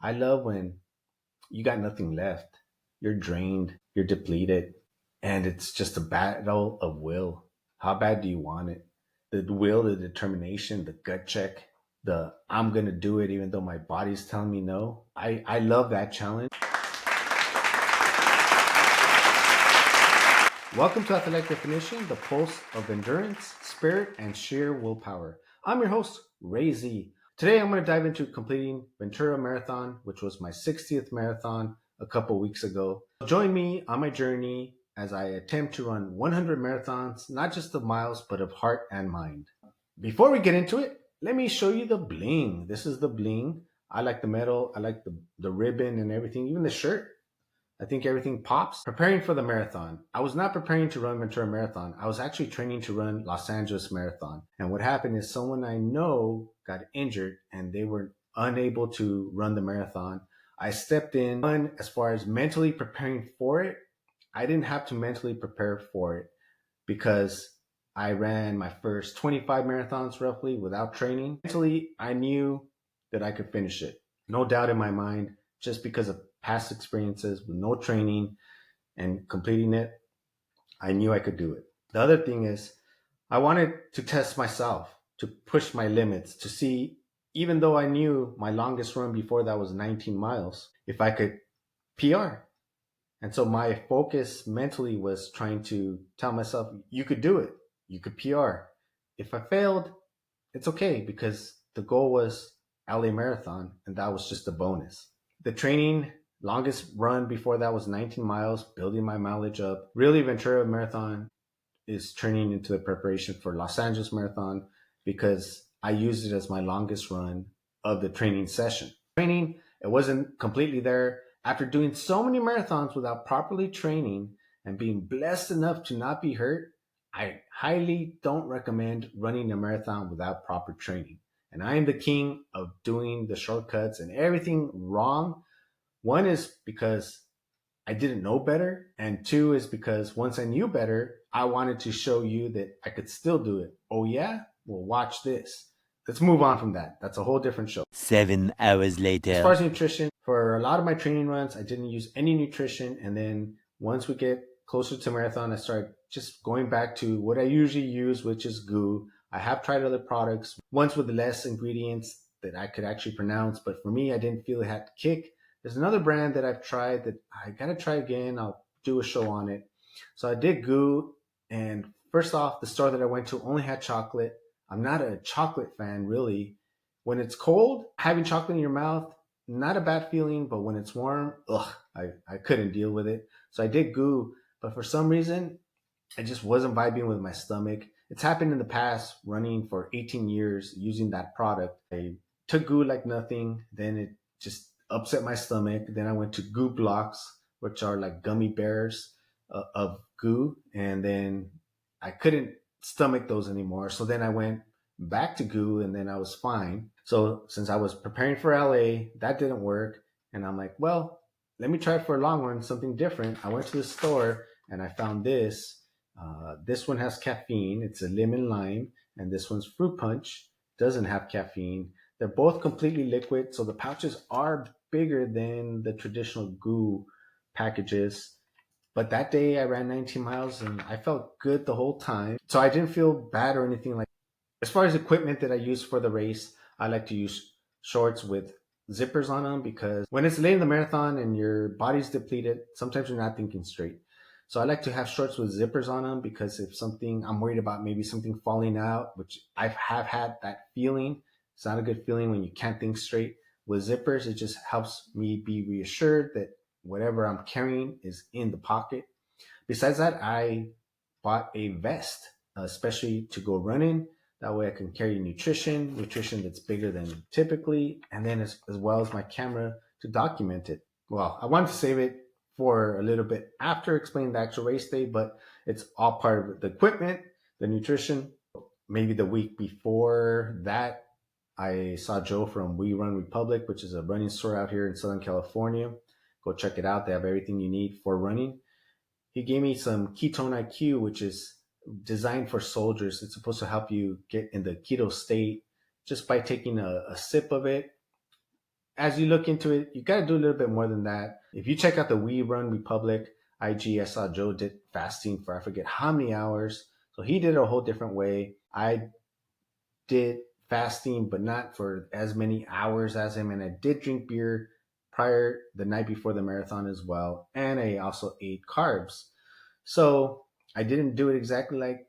I love when you got nothing left. You're drained, you're depleted, and it's just a battle of will. How bad do you want it? The will, the determination, the gut check, the I'm going to do it even though my body's telling me no. I love that challenge. Welcome to Athletic Definition, the pulse of endurance, spirit, and sheer willpower. I'm your host, Ray Z. Today I'm going to dive into completing Ventura Marathon, which was my 60th marathon a couple weeks ago. Join me on my journey as I attempt to run 100 marathons, not just of miles, but of heart and mind. Before we get into it, let me show you the bling. This is the bling. I like the medal. I like the ribbon and everything, even the shirt. I think everything pops. Preparing for the marathon. I was not preparing to run Ventura Marathon. I was actually training to run Los Angeles Marathon. And what happened is someone I know got injured and they were unable to run the marathon. I stepped in. As far as mentally preparing for it, I didn't have to mentally prepare for it because I ran my first 25 marathons roughly without training. Mentally, I knew that I could finish it. No doubt in my mind, just because of past experiences with no training and completing it, I knew I could do it. The other thing is, I wanted to test myself, to push my limits, to see, even though I knew my longest run before that was 19 miles, if I could PR. And so my focus mentally was trying to tell myself, you could do it. You could PR. If I failed, it's okay because the goal was LA Marathon and that was just a bonus. The training, longest run before that was 19 miles, building my mileage up. Really, Ventura Marathon is turning into the preparation for Los Angeles Marathon because I used it as my longest run of the training session. Training, it wasn't completely there. After doing so many marathons without properly training and being blessed enough to not be hurt, I highly don't recommend running a marathon without proper training. And I am the king of doing the shortcuts and everything wrong. One is because I didn't know better. And two is because once I knew better, I wanted to show you that I could still do it. Oh, yeah? Well, watch this. Let's move on from that. That's a whole different show. 7 hours later. As far as nutrition, for a lot of my training runs, I didn't use any nutrition. And then once we get closer to marathon, I started just going back to what I usually use, which is GU. I have tried other products, ones with less ingredients that I could actually pronounce. But for me, I didn't feel it had kick. There's another brand that I've tried that I got to try again. I'll do a show on it. So I did GU. And first off, the store that I went to only had chocolate. I'm not a chocolate fan, really. When it's cold, having chocolate in your mouth, not a bad feeling, but when it's warm, I couldn't deal with it. So I did GU, but for some reason, I just wasn't vibing with my stomach. It's happened in the past, running for 18 years using that product. I took GU like nothing, then it just upset my stomach. Then I went to GU blocks, which are like gummy bears of GU, and then I couldn't stomach those anymore. So then I went back to GU and then I was fine. So since I was preparing for LA, that didn't work. And I'm like, well, let me try it for a long run, something different. I went to the store and I found this. This one has caffeine. It's a lemon lime. And this one's fruit punch. Doesn't have caffeine. They're both completely liquid. So the pouches are bigger than the traditional GU packages. But that day I ran 19 miles and I felt good the whole time. So I didn't feel bad or anything like that. As far as equipment that I use for the race, I like to use shorts with zippers on them because when it's late in the marathon and your body's depleted, sometimes you're not thinking straight. So I like to have shorts with zippers on them because if something, I'm worried about maybe something falling out, which I have had that feeling. It's not a good feeling when you can't think straight. With zippers, it just helps me be reassured that whatever I'm carrying is in the pocket. Besides that, I bought a vest, especially to go running. That way I can carry nutrition that's bigger than typically, and then as well as my camera to document it. Well, I wanted to save it for a little bit after explaining the actual race day, but it's all part of the equipment, the nutrition. Maybe the week before that, I saw Joe from We Run Republic, which is a running store out here in Southern California. Go check it out. They have everything you need for running. He gave me some Ketone IQ, which is designed for soldiers. It's supposed to help you get in the keto state just by taking a sip of it. as you look into it, you got to do a little bit more than that. If you check out the We Run Republic IG, I saw Joe did fasting for I forget how many hours. So he did it a whole different way. I did fasting, but not for as many hours as him. And I did drink beer prior the night before the marathon as well. And I also ate carbs. So I didn't do it exactly like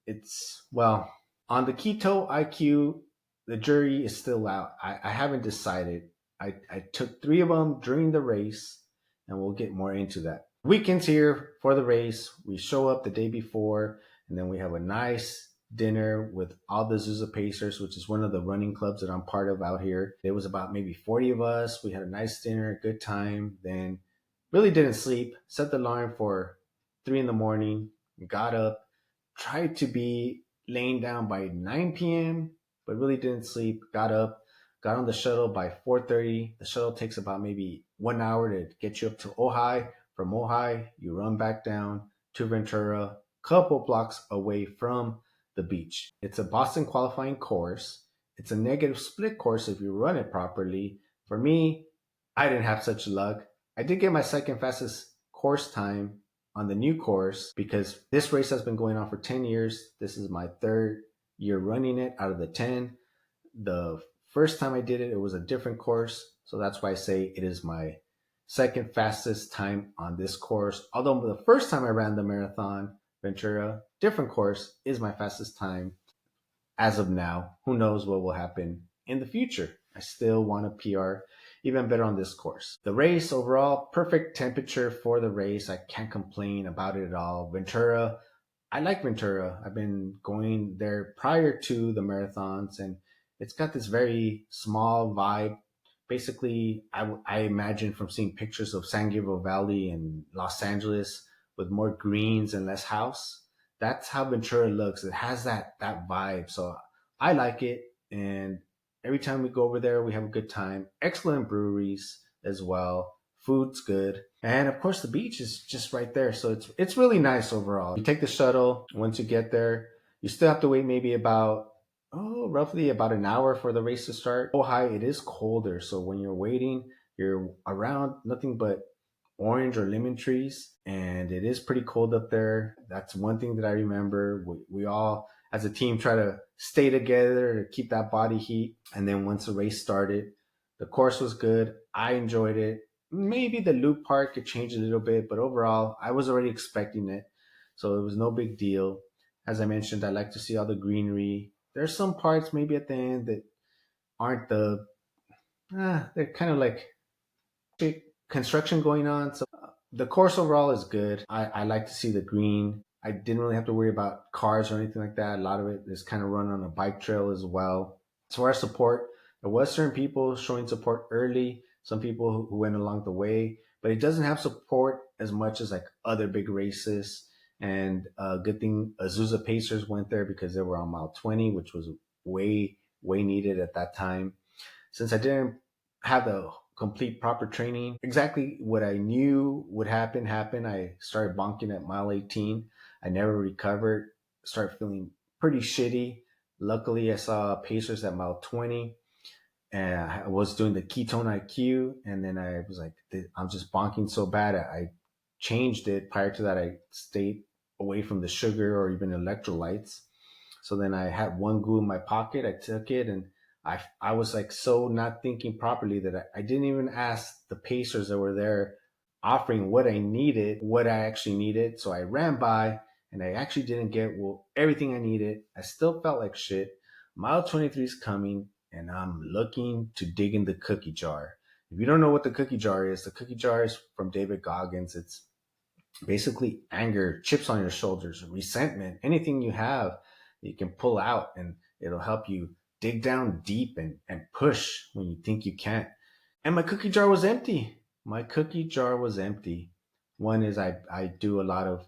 it's, well, on the keto IQ, the jury is still out. I haven't decided. I took 3 of them during the race, and we'll get more into that. Weekends here for the race, we show up the day before, and then we have a nice dinner with all the Zusa Pacers, which is one of the running clubs that I'm part of out here. There was about maybe 40 of us. We had a nice dinner, good time. Then really didn't sleep. Set the alarm for 3 in the morning. Got up, tried to be laying down by 9 p.m., but really didn't sleep. Got up, got on the shuttle by 4:30. The shuttle takes about maybe 1 hour to get you up to Ojai. From Ojai, you run back down to Ventura, couple blocks away from the beach. It's a Boston qualifying course. It's a negative split course if you run it properly. For me, I didn't have such luck. I did get my second fastest course time on the new course because this race has been going on for 10 years. This is my third year running it out of the 10. The first time I did it, it was a different course. So that's why I say it is my second fastest time on this course. Although the first time I ran the marathon, Ventura, different course, is my fastest time as of now. Who knows what will happen in the future? I still want a PR even better on this course. The race overall, perfect temperature for the race. I can't complain about it at all. Ventura, I like Ventura. I've been going there prior to the marathons, and it's got this very small vibe. Basically, I imagine from seeing pictures of San Gabriel Valley and Los Angeles with more greens and less house. That's how Ventura looks. It has that vibe. So I like it, and every time we go over there, we have a good time. Excellent breweries as well. Food's good. And of course the beach is just right there. So it's really nice overall. You take the shuttle, once you get there, you still have to wait maybe about roughly about an hour for the race to start. Ojai, it is colder. So when you're waiting, you're around nothing but orange or lemon trees, and it is pretty cold up there. That's one thing that I remember. We all as a team try to stay together to keep that body heat. And then once the race started, the course was good. I enjoyed it. Maybe the loop part could change a little bit, but overall, I was already expecting it. So it was no big deal. As I mentioned, I like to see all the greenery. There's some parts maybe at the end that aren't they're kind of like big construction going on. So the course overall is good. I like to see the green. I didn't really have to worry about cars or anything like that. A lot of it is kind of run on a bike trail as well. As far as support, there was certain people showing support early, some people who went along the way, but it doesn't have support as much as like other big races. And good thing Azusa Pacers went there because they were on mile 20, which was way needed at that time. Since I didn't have the complete proper training, exactly what I knew would happen. I started bonking at mile 18. I never recovered, started feeling pretty shitty. Luckily, I saw Pacers at mile 20, and I was doing the ketone IQ, and then I was like, I'm just bonking so bad. I changed it. Prior to that, I stayed away from the sugar or even electrolytes. So then I had one glue in my pocket. I took it, and I was like so not thinking properly that I didn't even ask the pacers that were there offering what I needed, what I actually needed. So I ran by, and I actually didn't get everything I needed. I still felt like shit. Mile 23 is coming, and I'm looking to dig in the cookie jar. If you don't know what the cookie jar is, the cookie jar is from David Goggins. It's basically anger, chips on your shoulders, resentment, anything you have you can pull out, and it'll help you dig down deep and push when you think you can't. And my cookie jar was empty. My cookie jar was empty. One is I do a lot of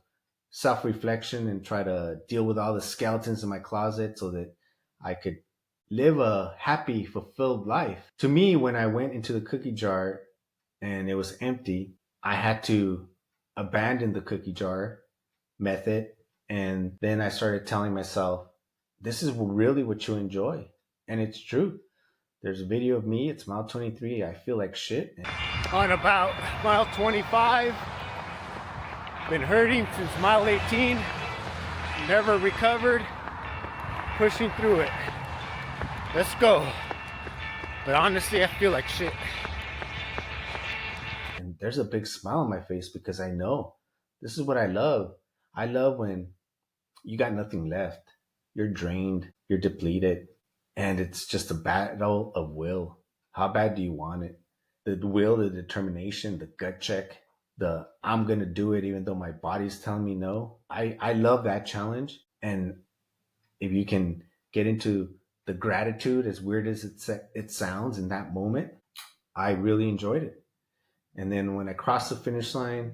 self reflection and try to deal with all the skeletons in my closet so that I could live a happy, fulfilled life. To me, when I went into the cookie jar and it was empty, I had to abandon the cookie jar method. And then I started telling myself, this is really what you enjoy. And it's true. There's a video of me. It's mile 23. I feel like shit. On about mile 25. Been hurting since mile 18. Never recovered. Pushing through it. Let's go. But honestly, I feel like shit. And there's a big smile on my face because I know this is what I love. I love when you got nothing left. You're drained. You're depleted. And it's just a battle of will. How bad do you want it? The will, the determination, the gut check, the I'm going to do it even though my body's telling me no. I love that challenge. And if you can get into the gratitude, as weird as it sounds in that moment, I really enjoyed it. And then when I crossed the finish line,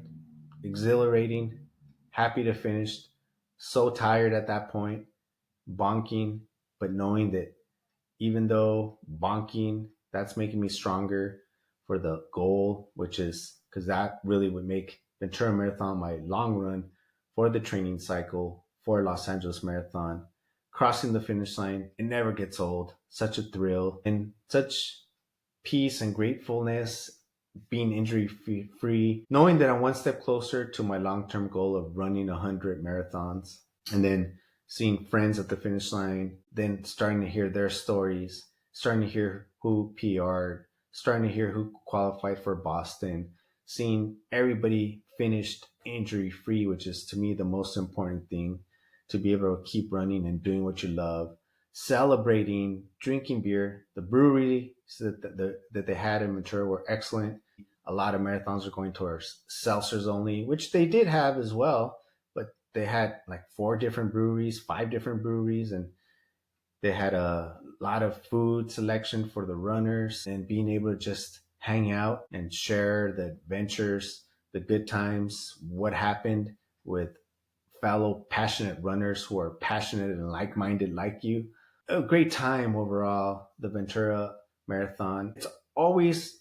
exhilarating, happy to finish, so tired at that point, bonking, but knowing that even though bonking, that's making me stronger for the goal, which is because that really would make Ventura Marathon my long run for the training cycle for Los Angeles Marathon. Crossing the finish line, it never gets old. Such a thrill and such peace and gratefulness, being injury free, knowing that I'm one step closer to my long-term goal of running 100 marathons, and then seeing friends at the finish line, then starting to hear their stories, starting to hear who PR'd, starting to hear who qualified for Boston, seeing everybody finished injury free, which is to me the most important thing, to be able to keep running and doing what you love, celebrating, drinking beer. The breweries that they had in Ventura were excellent. A lot of marathons are going towards seltzers only, which they did have as well, but they had like 4 different breweries, 5 different breweries, and they had a lot of food selection for the runners, and being able to just hang out and share the adventures, the good times, what happened with fellow passionate runners who are passionate and like-minded like you. A great time overall, the Ventura Marathon. It's always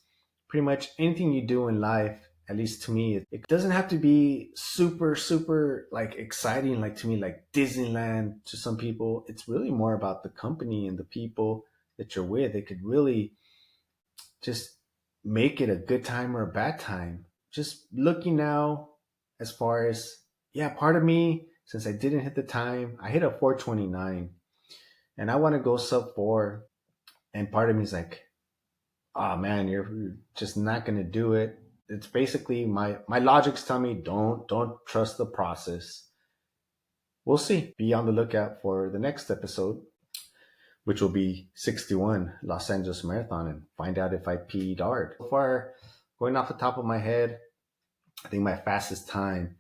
pretty much anything you do in life, at least to me, it doesn't have to be super, super like exciting, like to me, like Disneyland to some people. It's really more about the company and the people that you're with. It could really just make it a good time or a bad time. Just looking now as far as, yeah, part of me, since I didn't hit the time, I hit a 4:29 and I want to go sub 4. And part of me is like, oh man, you're just not going to do it. It's basically my logic's telling me don't trust the process. We'll see. Be on the lookout for the next episode, which will be 61 Los Angeles Marathon, and find out if I peed hard. So far, going off the top of my head, I think my fastest time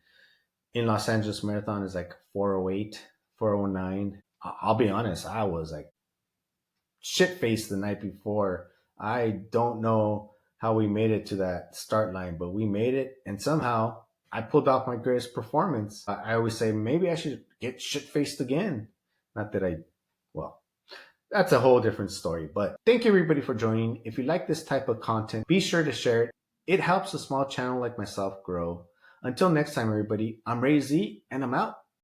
in Los Angeles Marathon is like 4:08, 4:09. I'll be honest, I was like shit faced the night before. I don't know how we made it to that start line, but we made it, and somehow I pulled off my greatest performance. I always say maybe I should get shit faced again. Not that well, that's a whole different story. But thank you everybody for joining. If you like this type of content, be sure to share it. It helps a small channel like myself grow. Until next time, everybody, I'm Ray Z, and I'm out.